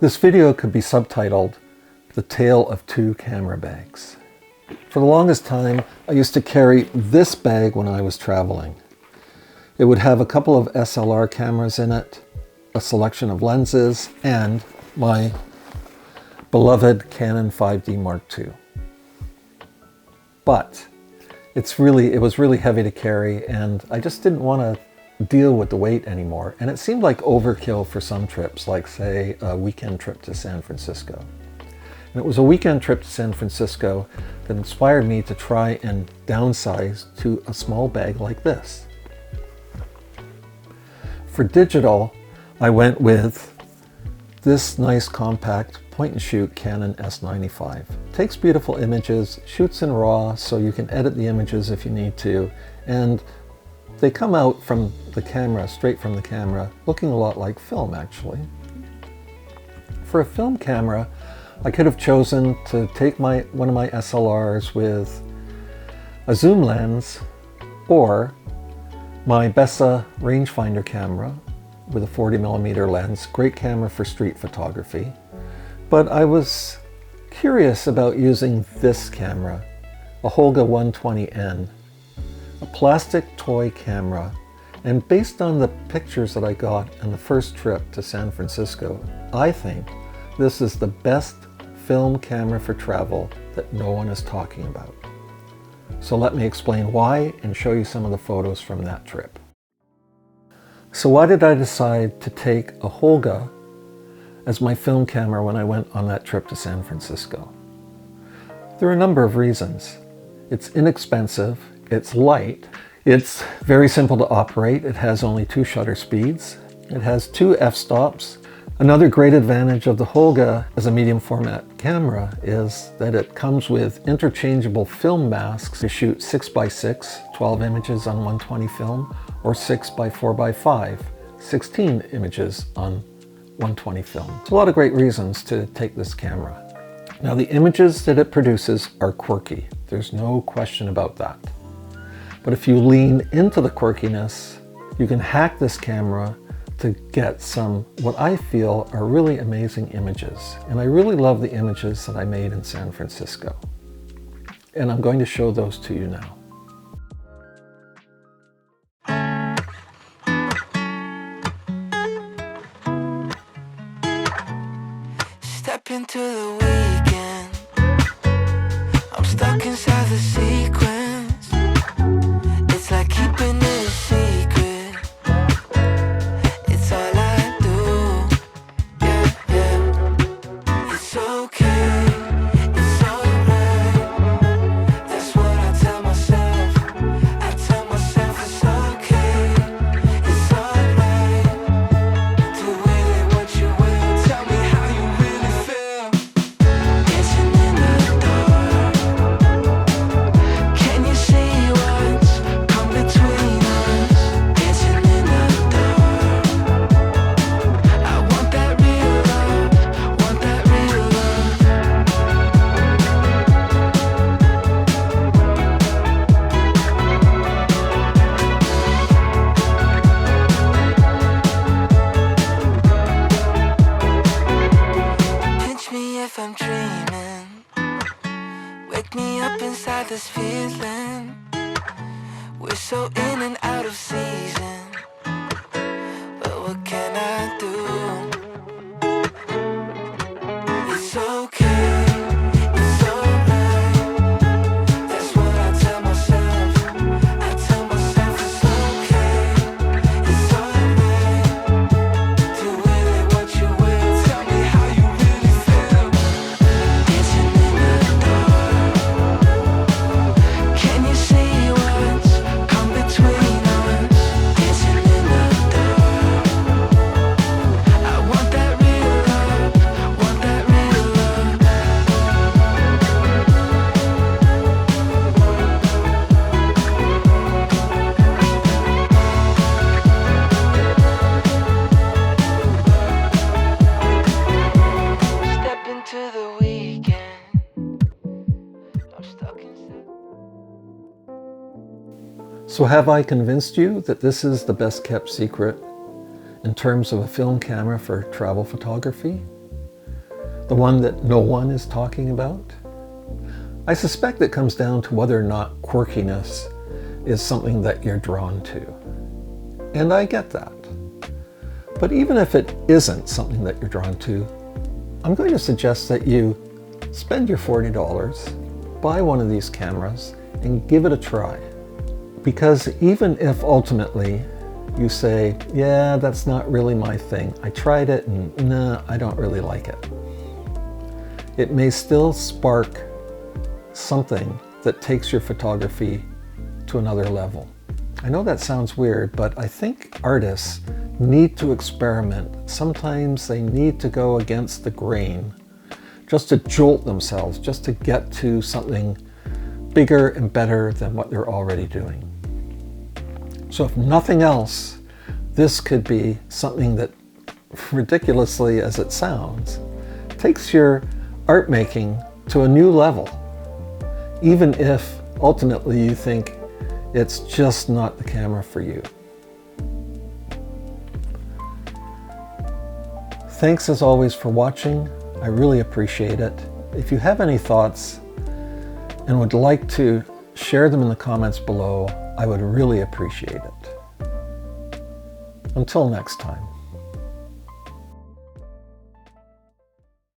This video could be subtitled, The Tale of Two Camera Bags. For the longest time, I used to carry this bag when I was traveling. It would have a couple of SLR cameras in it, a selection of lenses, and my beloved Canon 5D Mark II. But it was really heavy to carry, and I just didn't want to deal with the weight anymore. And it seemed like overkill for some trips, like say a weekend trip to San Francisco. And it was a weekend trip to San Francisco that inspired me to try and downsize to a small bag like this. For digital, I went with this nice compact point-and-shoot Canon S95. Takes beautiful images, shoots in RAW so you can edit the images if you need to, and they come out from the camera, straight from the camera, looking a lot like film actually. For a film camera, I could have chosen to take one of my SLRs with a zoom lens, or my Bessa rangefinder camera with a 40mm lens. Great camera for street photography. But I was curious about using this camera, a Holga 120N, a plastic toy camera, and based on the pictures that I got in the first trip to San Francisco, I think this is the best film camera for travel that no one is talking about. So let me explain why and show you some of the photos from that trip. So why did I decide to take a Holga as my film camera when I went on that trip to San Francisco? There are a number of reasons. It's inexpensive, it's light, it's very simple to operate, it has only 2 shutter speeds, it has 2 f-stops. Another great advantage of the Holga as a medium format camera is that it comes with interchangeable film masks to shoot 6x6, 12 images on 120 film, or 6x4x5, 16 images on 120 film. There's a lot of great reasons to take this camera. Now the images that it produces are quirky. There's no question about that. But if you lean into the quirkiness, you can hack this camera to get some, what I feel are really amazing images. And I really love the images that I made in San Francisco. And I'm going to show those to you now. Step into the weekend, I'm stuck inside the sequence. It's like keeping it a secret. It's all I do, yeah, yeah. It's okay, it's alright. That's what I tell myself. I tell myself it's okay, it's alright. Do with it what you will. Tell me how you really feel. Dancing in the dark. Can you see what's come between us? Dancing in the dark. I want that real love, want that real love. Pinch me if I'm dreaming. Wake me up inside this feeling. We're so in and out of season. But what can I do? It's okay, it's alright. That's what I tell myself. I tell myself it's okay, it's alright. Do with it what you will. Tell me how you really feel. Dancing in the dark. Can you see what's come between us? Dancing in the dark. I want that real love, want that real love. Step into the weekend. I'm stuck inside. So have I convinced you that this is the best kept secret in terms of a film camera for travel photography? The one that no one is talking about? I suspect it comes down to whether or not quirkiness is something that you're drawn to. And I get that. But even if it isn't something that you're drawn to, I'm going to suggest that you spend your $40, buy one of these cameras, and give it a try. Because even if ultimately you say, yeah, that's not really my thing, I tried it and nah, I don't really like it, it may still spark something that takes your photography to another level. I know that sounds weird, but I think artists need to experiment. Sometimes they need to go against the grain just to jolt themselves, just to get to something bigger and better than what they're already doing. So if nothing else, this could be something that, ridiculously as it sounds, takes your art making to a new level, even if ultimately you think it's just not the camera for you. Thanks as always for watching. I really appreciate it. If you have any thoughts and would like to share them in the comments below, I would really appreciate it. Until next time.